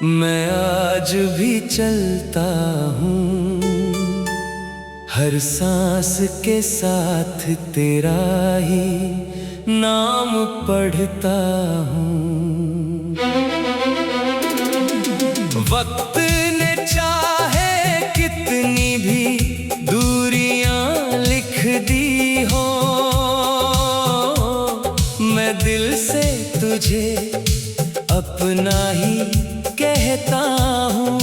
मैं आज भी चलता हूँ, हर सांस के साथ तेरा ही नाम पढ़ता हूँ। वक्त ने चाहे कितनी भी दूरियां लिख दी हो, मैं दिल से तुझे अपना ही कहता हूँ।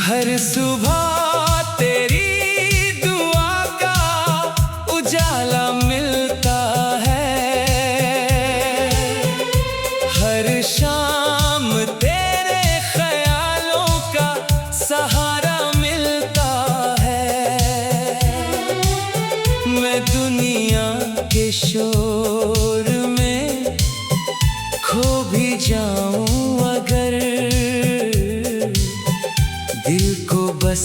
हर सुबह तेरी दुआ का उजाला मिलता है, हर शाम तेरे ख्यालों का सहारा मिलता है। मैं दुनिया के शोर में खो भी जाऊं अगर, दिल को बस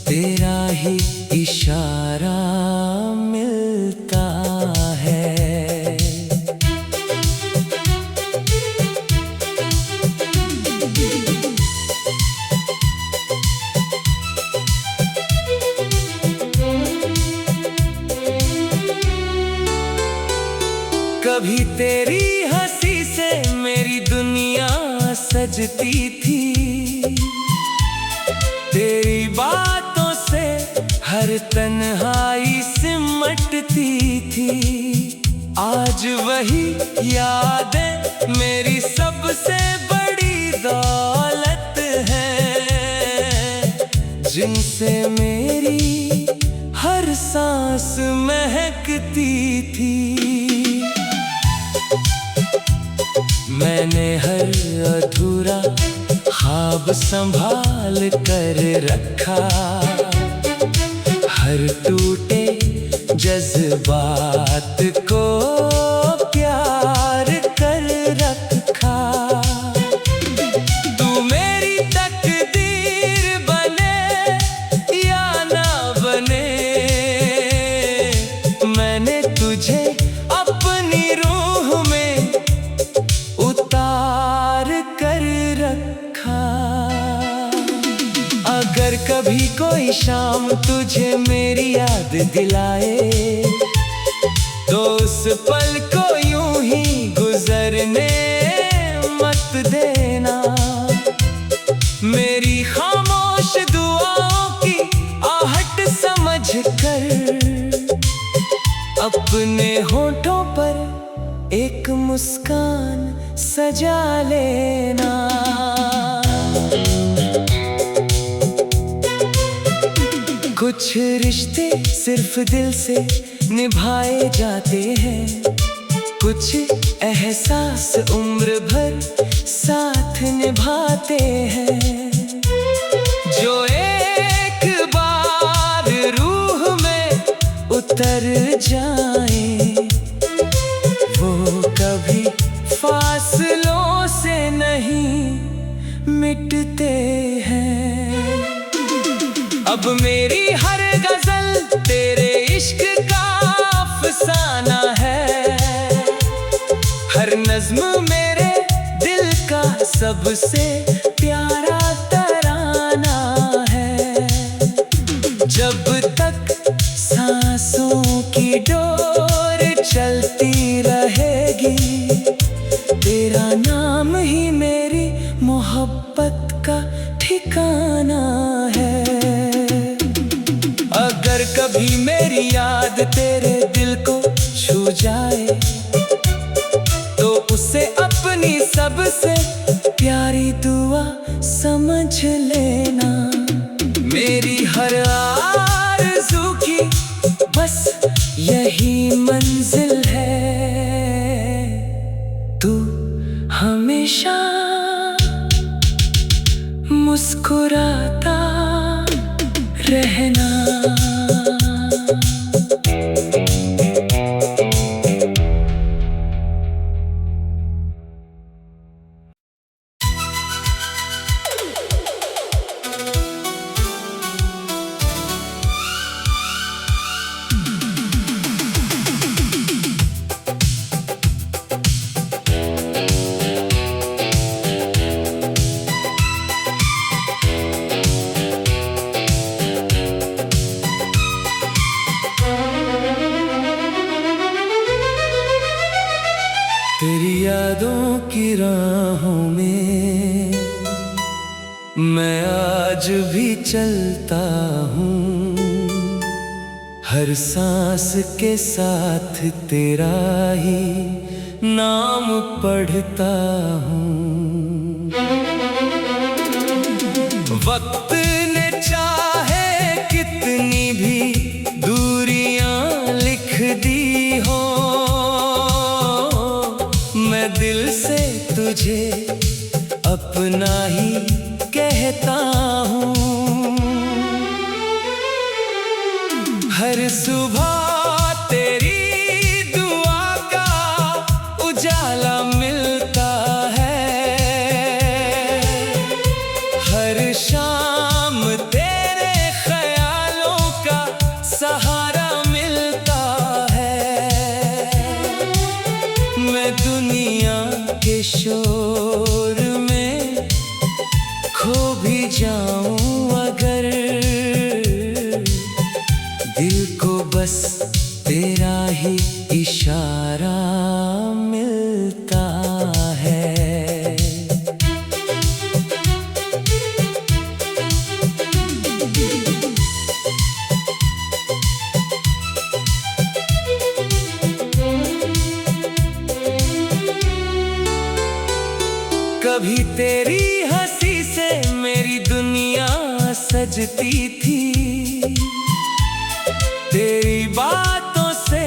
तेरा ही इशारा मिलता है। कभी तेरी हंसी से मेरी दुनिया सजती थी, तेरी बातों से हर तन्हाई सिमटती थी। आज वही यादें मेरी सबसे बड़ी दौलत है, जिनसे मेरी हर सांस महकती थी। मैंने हर अधूरा ख्वाब संभाल कर रखा, हर टूटे जज्बात को प्यार कर रखा। तू मेरी तकदीर बने या ना बने, मैंने तुझे अपनी रूह में उतार कर रखा। अगर कभी कोई शाम तुझे मेरी याद दिलाए, तो उस पल को यूं ही गुजरने मत देना। मेरी खामोश दुआओं की आहट समझ कर अपने होठों पर एक मुस्कान सजा लेना। कुछ रिश्ते सिर्फ दिल से निभाए जाते हैं, कुछ एहसास उम्र भर साथ निभाते हैं। जो एक बार रूह में उतर जाए, वो कभी फासलों से नहीं मिटते हैं। अब मेरी हर गजल तेरे इश्क का अफसाना है, हर नज्म मेरे दिल का सबसे प्यारा तराना है। जब तक सांसों की डोर चलती रहेगी, तेरा नाम ही मेरी मोहब्बत का ठिकाना है। अगर कभी मेरी याद तेरे दिल को छू जाए, तो उसे अपनी सबसे प्यारी दुआ समझ लेना। मेरी हर आरज़ू की बस यही मंजिल है, तू हमेशा मुस्कुराता रहना। तेरी यादों की राहों में मैं आज भी चलता हूँ, हर सांस के साथ तेरा ही नाम पढ़ता हूँ। वक्त ने चाहे कितनी भी दूरियां लिख दी हो, मैं दिल से तुझे अपना ही कहता हूँ। हर सुबह तेरी दुआ का उजाला मिलता है, हर शाम तेरे ख्यालों का सहारा मिलता है। मैं दुनिया के शोर में खो भी जाऊं अगर, दिल को बस तेरा ही इशारा मिलता है। कभी तेरी हंसी से मेरी दुनिया सजती थी, तेरी बातों से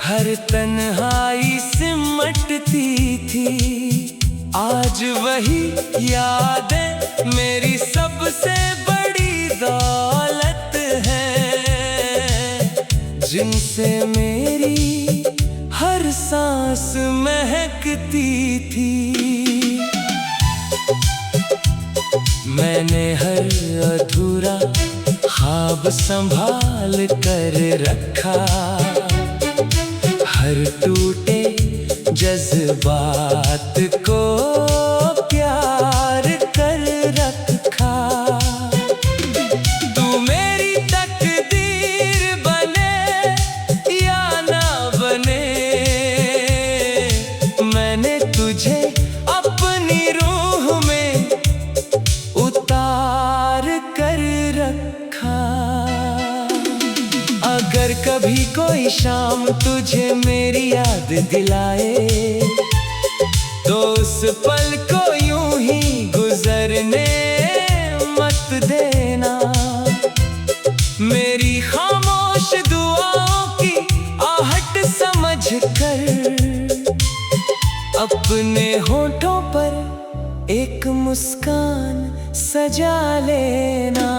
हर तन्हाई सिमटती थी। आज वही यादें मेरी सबसे बड़ी दौलत है, जिनसे मेरी हर सांस महकती थी। मैंने हर अधूरा ख्वाब संभाल कर रखा, हर टूटे जज्बात को प्यार कर रखा। तू मेरी तकदीर बने या ना बने, मैंने तुझे अपनी रूह में उतार कर रखा। अगर कभी कोई शाम तुझे मेरी याद दिलाए, तो उस पल को यूं ही गुजरने मत देना। मेरी खामोश दुआओं की आहट समझ कर अपने होठों पर एक मुस्कान सजा लेना।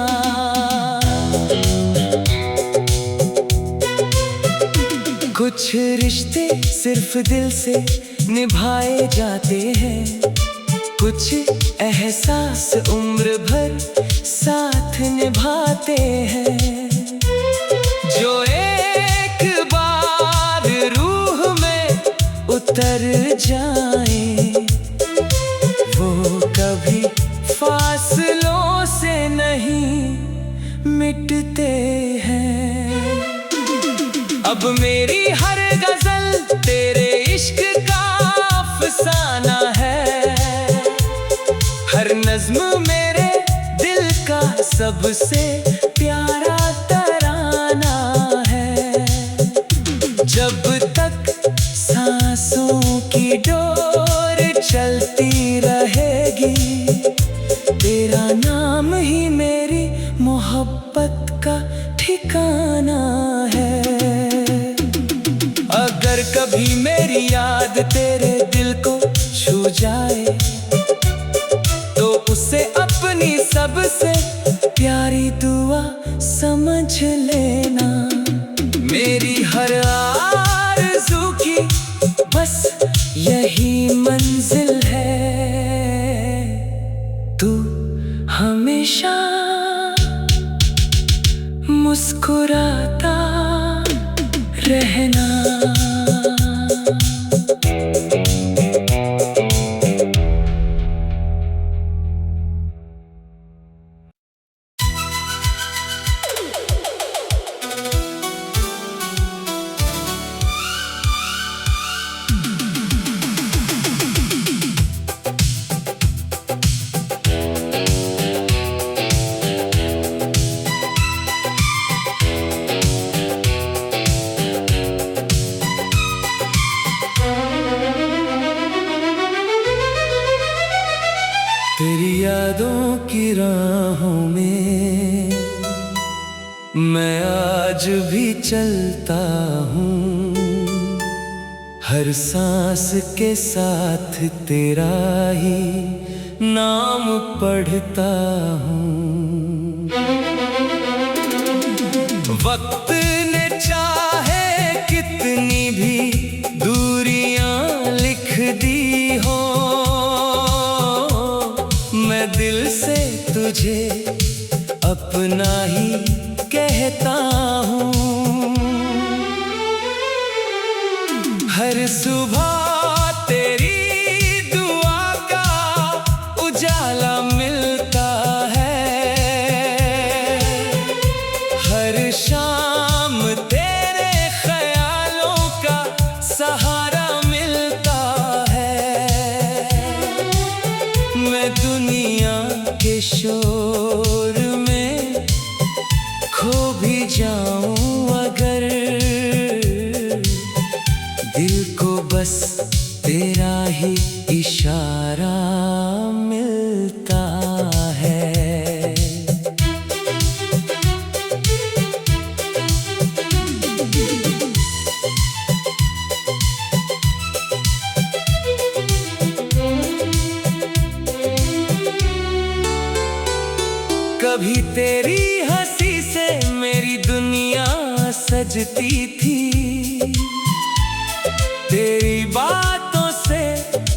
कुछ रिश्ते सिर्फ दिल से निभाए जाते हैं, कुछ एहसास उम्र भर साथ निभाते हैं। जो एक बार रूह में उतर जाए, वो कभी फासलों से नहीं मिटते हैं। अब मेरी हर गजल तेरे इश्क का अफसाना है, हर नज्म मेरे दिल का सबसे प्यारा तराना है। जब तक सांसों की डोर चलती रहेगी, तेरा नाम ही मेरी मोहब्बत का ठिकाना है। अगर कभी मेरी याद तेरे दिल को छू जाए, तो उसे अपनी सबसे प्यारी दुआ समझ लेना। मेरी हर आरज़ू की बस यही मंजिल है, तू हमेशा मुस्कुराता रहना। यादों की राहों में मैं आज भी चलता हूँ, हर सांस के साथ तेरा ही नाम पढ़ता हूँ। वक्त ने चाहे कितनी भी दूरियां लिख दी हो, मैं दिल से तुझे अपना ही कहता हूँ। हर सुबह तेरी दुआ का उजाला मिलता है, हर शाम तेरे ख्यालों का सहारा मिलता है। मैं दुनिया के शोर में खो भी जाऊं अगर, दिल को बस तेरा ही इशारा मिलता है। कभी तेरी हंसी से मेरी दुनिया सजती थी, तेरी बातों से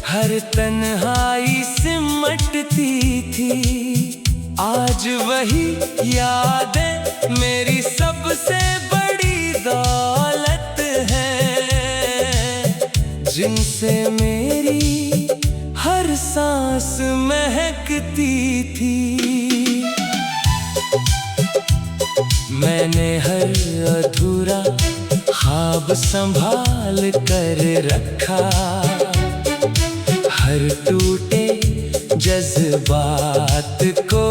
हर तन्हाई सिमटती थी। आज वही यादें मेरी सबसे बड़ी दौलत है, जिनसे मेरी हर सांस महकती थी। मैंने हर अधूरा ख्वाब संभाल कर रखा, हर टूटे जज्बात को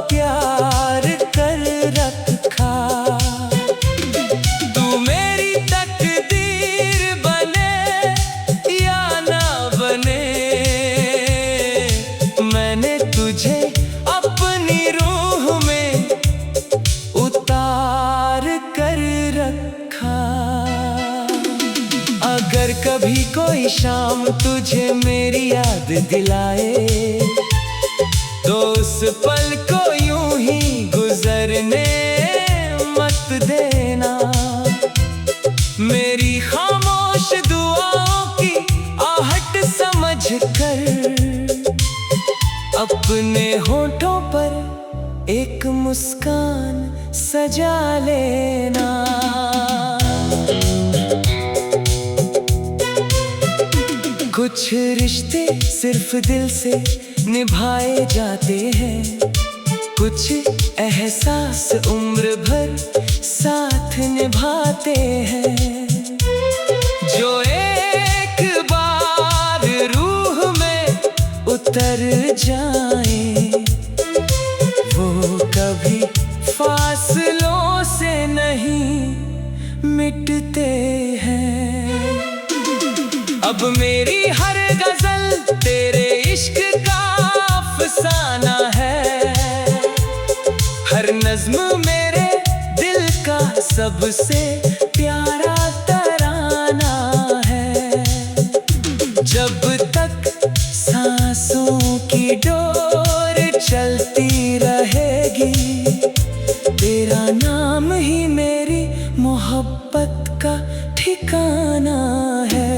प्यार कर रखा। तू मेरी तकदीर बने या ना बने, मैंने तुझे अपनी रूह में उतार कर रखा। अगर कभी कोई शाम तुझे मेरी याद दिलाए, तो उस पल को यूं ही गुजरने मत देना। मेरी खामोश दुआओं की आहट समझ कर अपने होठों पर एक मुस्कान सजा लेना। कुछ रिश्ते सिर्फ दिल से निभाए जाते हैं, कुछ एहसास उम्र भर साथ निभाते हैं। जो एक बार रूह में उतर जाए, वो कभी फासलों से नहीं मिटते हैं। अब मेरी हर गजल तेरे इश्क का अफसाना है, हर नज्म मेरे दिल का सबसे प्यारा तराना है। जब तक सांसों की डोर चलती रहेगी, तेरा नाम ही मेरी मोहब्बत का ठिकाना है।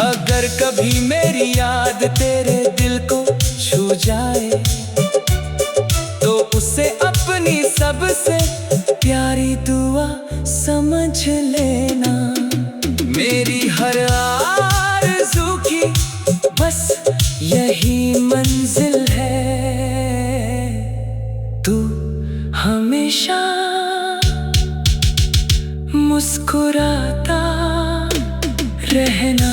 अगर कभी मेरी याद तेरे दिल को छू जाए, तो उसे अपनी सबसे प्यारी दुआ समझ लेना। मेरी हर आरज़ू की बस यही मंजिल है, तू हमेशा मुस्कुराता रहना।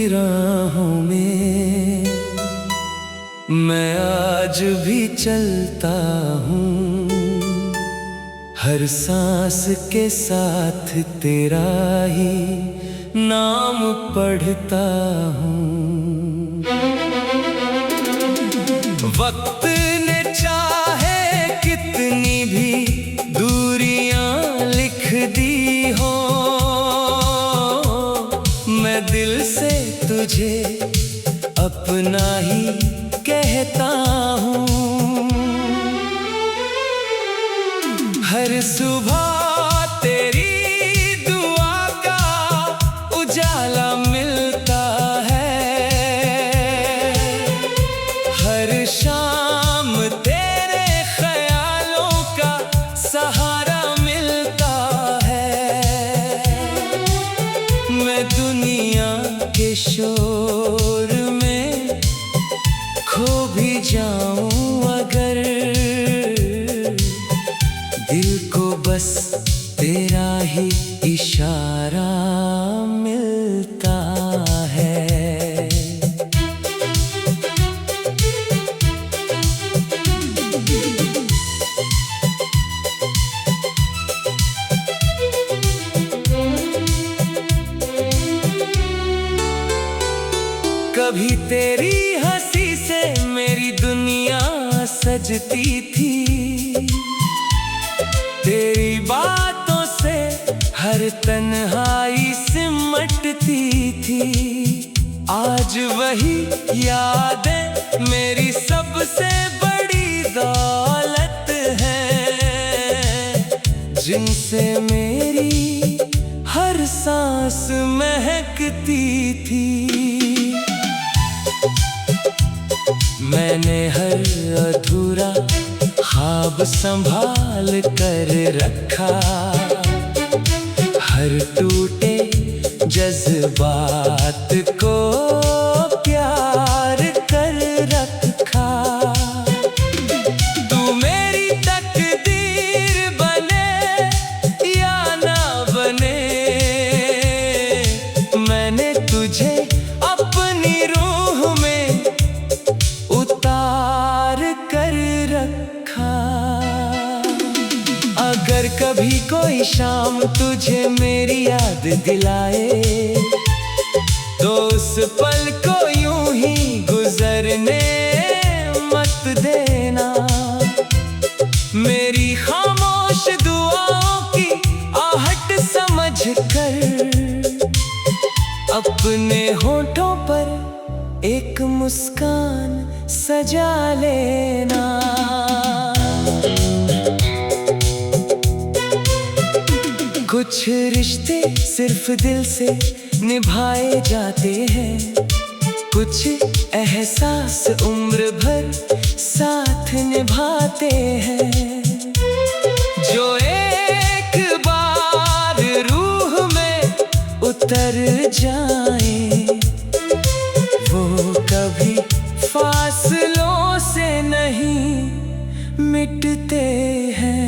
राहों में मैं आज भी चलता हूँ, हर सांस के साथ तेरा ही नाम पढ़ता हूँ। वक्त ने चाहे कितनी भी दूरियां लिख दी हो, मैं दिल से तुझे अपना ही कहता हूँ। हर सुबह तेरी दुआ का उजाला मिलता है, हर शाम तेरे ख्यालों का सहारा मिलता है। मैं दुनिया के शोर में खो भी जाऊं अगर, दिल को बस तेरा ही इशारा मिलता है। कभी तेरी हंसी से मेरी दुनिया सजती थी, तेरी बातों से हर तन्हाई सिमटती थी। आज वही यादें मेरी सबसे बड़ी दौलत है, जिनसे मेरी हर सांस महकती थी। मैंने हर अधूरा ख्वाब संभाल कर रखा, हर टूटे जज्बात को प्यार कर रखा। तू मेरी तकदीर बने या ना बने, मैंने तुझे अपनी रूह में उतार कर रखा। अगर कभी कोई शाम तुझे मेरी याद दिलाए, तो उस पल को यूं ही गुजरने मत देना। मेरी खामोश दुआओं की आहट समझ कर अपने होठों पर एक मुस्कान सजा लेना। कुछ रिश्ते सिर्फ दिल से निभाए जाते हैं, कुछ एहसास उम्र भर साथ निभाते हैं। जो एक बार रूह में उतर जाए, वो कभी फासलों से नहीं मिटते हैं।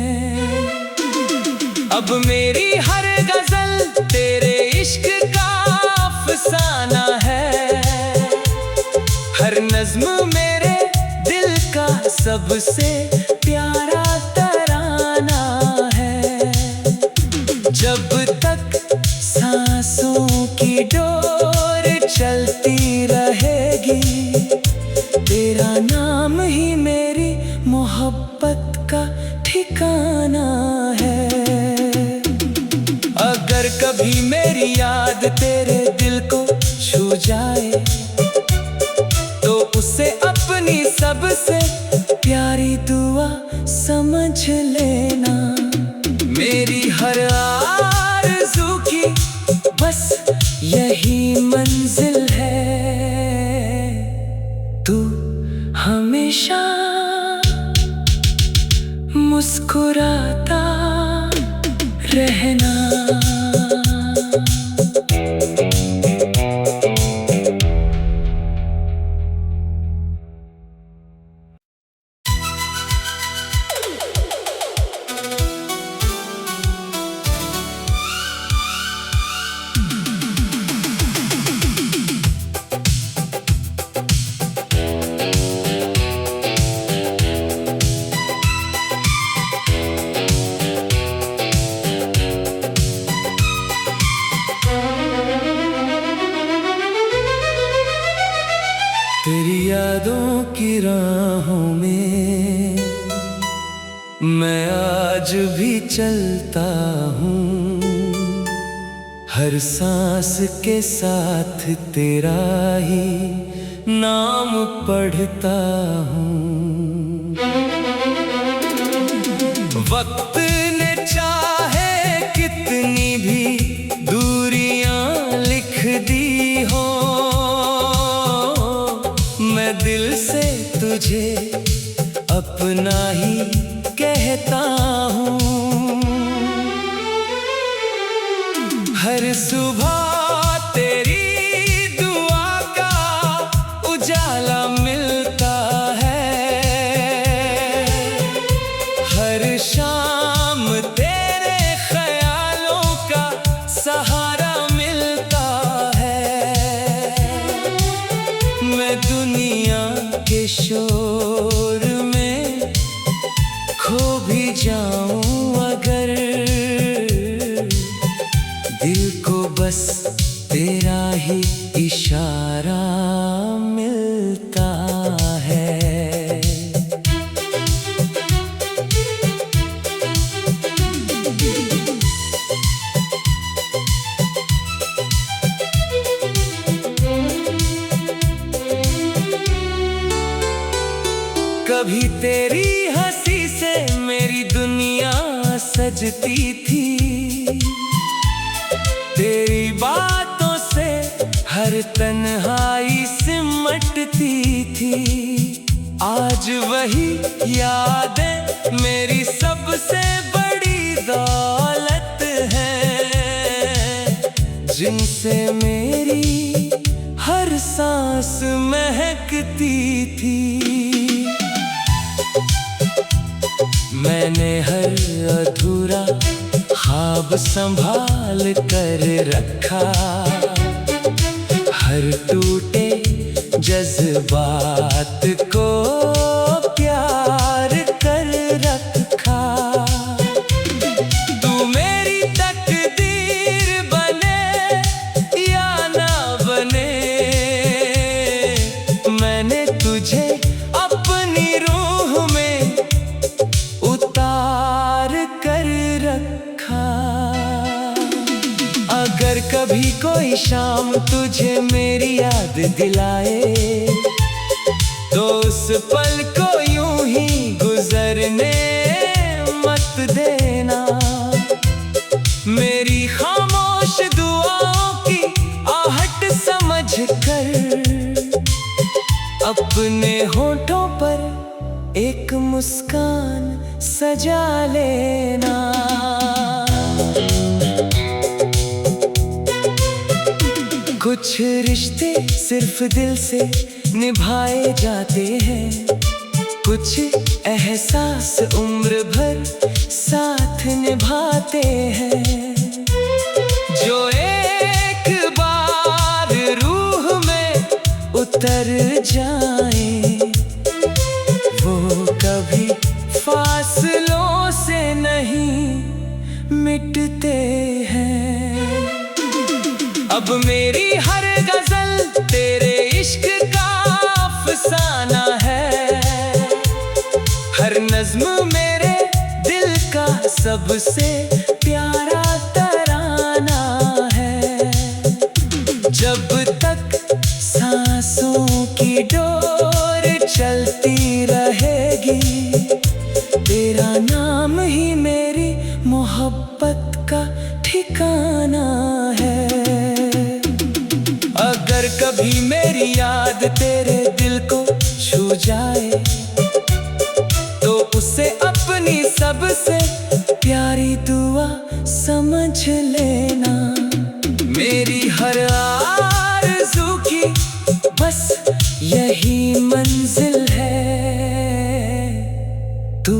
अब मेरी हर गजल तेरे इश्क का अफसाना है, हर नज्म मेरे दिल का सबसे प्यारा तराना है। जब तक सांसों की डोर चलती रहेगी, तेरा नाम ही मेरी मोहब्बत का ठिकाना है। अगर कभी मेरी याद तेरे दिल को छू जाए, तो उसे अपनी सबसे प्यारी दुआ समझ लेना। मेरी हर आरज़ू की बस यही मंजिल है, तू हमेशा मुस्कुराता रहना। मैं आज भी चलता हूँ, हर सांस के साथ तेरा ही नाम पढ़ता हूँ। वक्त ने चाहे कितनी भी दूरियां लिख दी हो, मैं दिल से तुझे अपना ही कहता हूँ। हर सुबह तेरी दुआ का उजाला मिलता है, हर शाम तेरे ख्यालों का सहारा मिलता है। मैं दुनिया के शोर में खो भी जाऊं अगर, दिल को बस तेरा ही इशारा मिलता है। कभी तेरी हंसी से मेरी दुनिया सजती थी, तेरी बातों से हर तन्हाई सिमटती थी। आज वही यादें मेरी सबसे बड़ी दौलत है, जिनसे मेरी हर सांस महकती थी। मैंने हर अधूरा ख्वाब संभाल कर रखा, हर टूटे जज्बात को प्यार कर रखा। तू मेरी तकदीर बने या ना बने, मैंने तुझे अपनी रूह में उतार कर रखा। अगर कभी कोई शाम तुझे मेरी याद दिलाए, तो उस पल को यूं ही गुजरने मत देना। मेरी खामोश दुआओं की आहट समझ कर अपने होठों पर एक मुस्कान सजा लेना। कुछ रिश्ते सिर्फ दिल से निभाए जाते हैं, कुछ एहसास उम्र भर साथ निभाते हैं। जो एक बार रूह में उतर जाए, वो कभी फासलों से नहीं मिटते हैं। अब मेरी हर गजल तेरे इश्क का अफसाना है, हर नज्म मेरे दिल का सबसे प्यारा तराना है। जब तक सांसों की डोर चलती रहेगी, तेरा नाम ही मेरी मोहब्बत का ठिकाना है। अगर कभी मेरी याद तेरे दिल को छू जाए, तो उसे अपनी सबसे प्यारी दुआ समझ लेना। मेरी हर आरज़ू की बस यही मंजिल है, तू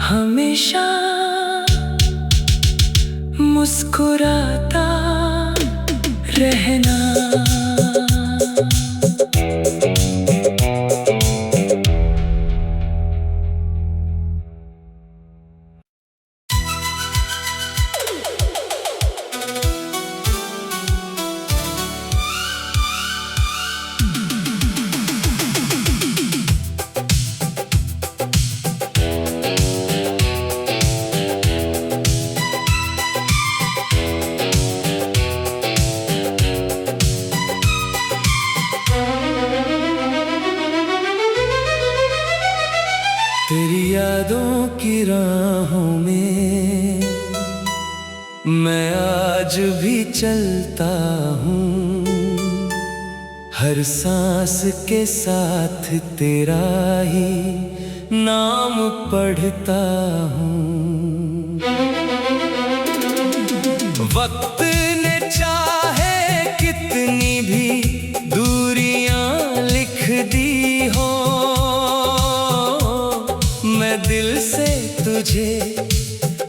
हमेशा मुस्कुराता रहना। की राहों में मैं आज भी चलता हूँ। हर सांस के साथ तेरा ही नाम पढ़ता हूँ। वक्त ने चाहे कितनी भी दूरियां लिख दी हो, मैं दिल से तुझे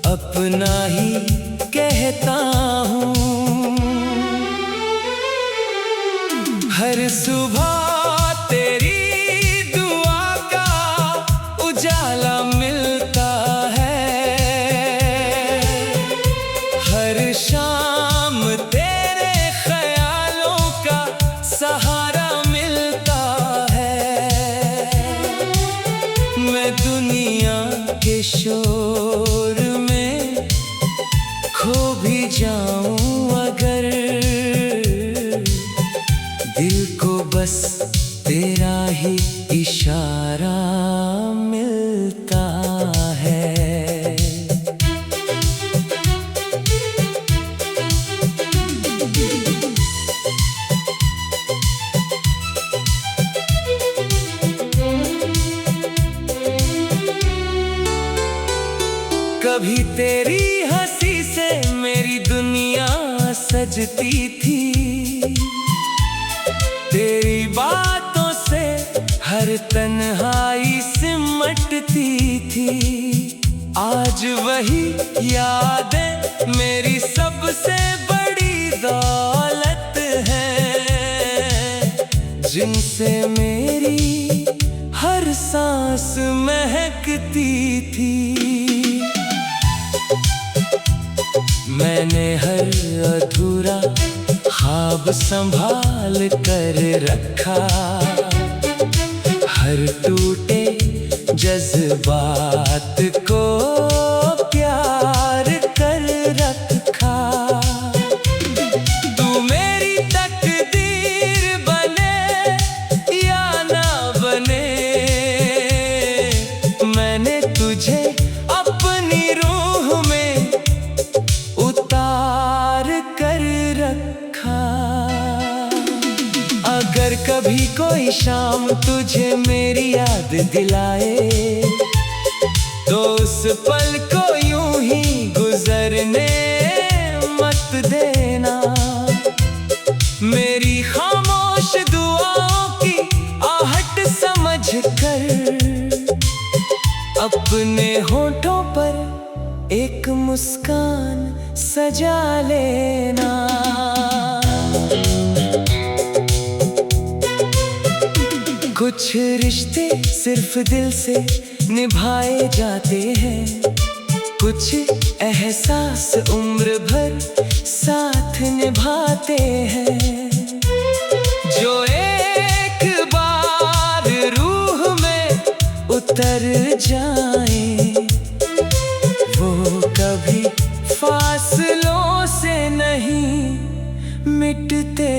अपना ही कहता हूँ। हर सुबह तेरी दुआ का उजाला मिलता है, हर शाम तेरे ख्यालों का सहारा मिलता है। मैं दुनिया के शोर में खो भी जाऊं अगर, दिल को बस तेरा ही इशारा मिलता है। कभी तेरी हंसी से मेरी दुनिया सजती थी, तेरी बातों से हर तन्हाई सिमटती थी। आज वही यादें मेरी सबसे बड़ी दौलत है, जिनसे मेरी हर सांस महकती थी। मैंने हर अधूरा ख्वाब संभाल कर रखा, हर टूटे जज्बात को प्यार कर रखा। तू मेरी तकदीर बने या ना बने, मैंने तुझे अपनी रूह में उतार कर रखा। अगर कभी कोई शाम तुझे मेरी याद दिलाए, तो उस पल को यूं ही गुजरने मत देना। मेरी खामोश दुआओं की आहट समझ कर अपने होठों पर एक मुस्कान सजा लेना। कुछ रिश्ते सिर्फ दिल से निभाए जाते हैं, कुछ एहसास उम्र भर साथ निभाते हैं। जो एक बार रूह में उतर जाए, वो कभी फासलों से नहीं मिटते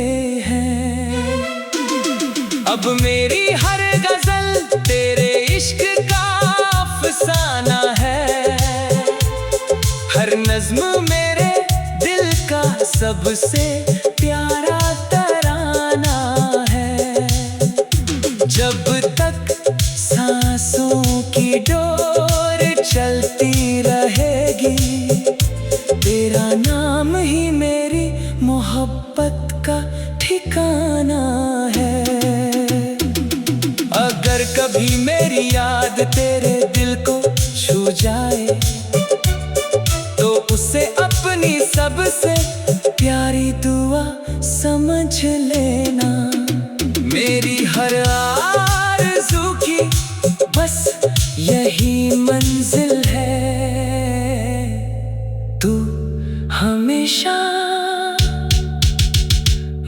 हैं। अब मेरी हर गजल तेरे इश्क का अफसाना है, हर नज्म मेरे दिल का सबसे प्यारा तराना है। जब तक सांसों की डोर चलती रहेगी, तेरा नाम ही मेरी मोहब्बत का ठिकाना है। अगर कभी मेरी याद तेरे दिल को छू जाए, तो उसे अपनी सबसे प्यारी दुआ समझ लेना। मेरी हर आरज़ू की बस यही मंजिल है, तू हमेशा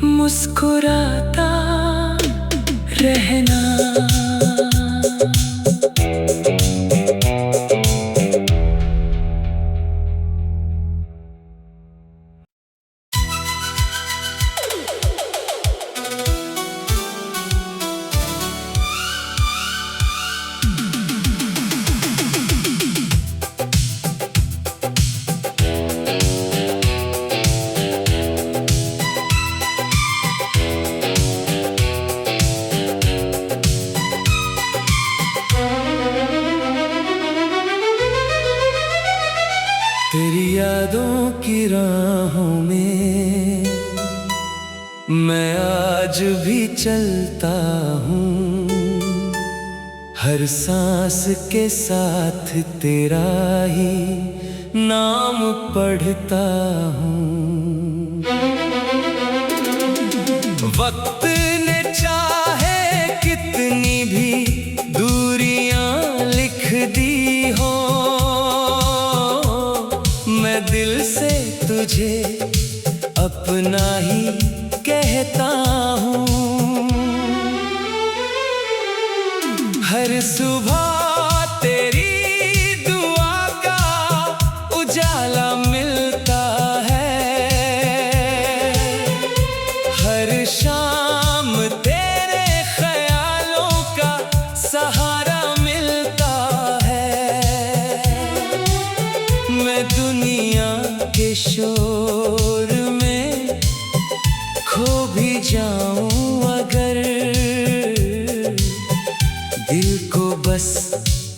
मुस्कुराता रहना। तेरी यादों की राहों में मैं आज भी चलता हूँ, हर सांस के साथ तेरा ही नाम पढ़ता हूँ। वक्त ने चाहे कितनी भी दूरियां लिख दी हो, मैं दिल से तुझे अपना ही कहता हूँ। हर सुबह तेरी दुआ का उजाला मिलता है, हर शाम तेरे ख्यालों का सहारा मिलता है। मैं दुनिया के शोर में खो भी जाऊं अगर, दिल को बस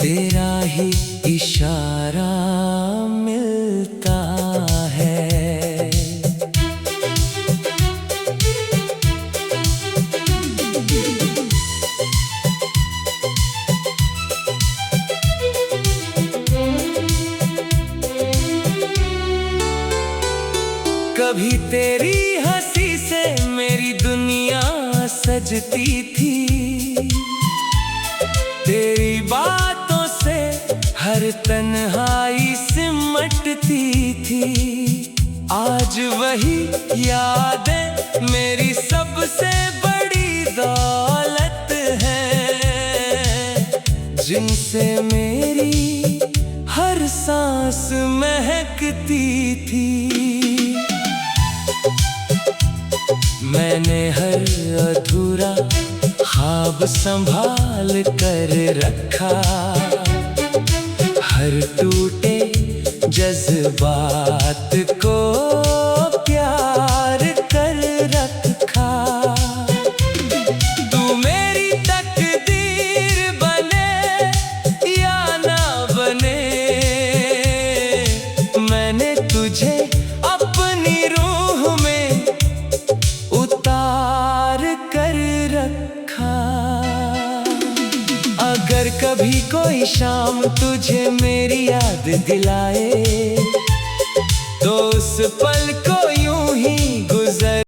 तेरा ही इशारा मिलता है। कभी तेरी हंसी से मेरी दुनिया सजती थी, तेरी बातों से हर तन्हाई सिमटती थी। आज वही यादें मेरी सबसे बड़ी दौलत है, जिनसे मेरी हर सांस महकती थी। मैंने हर अधूरा ख्वाब संभाल कर रखा, हर टूटे जज्बात को प्यार कर रखा। तू मेरी तकदीर बने या ना बने, मैंने तुझे अपनी रूह में उतार कर रखा। अगर कभी कोई शाम तुझे मेरी याद दिलाए, तो उस पल को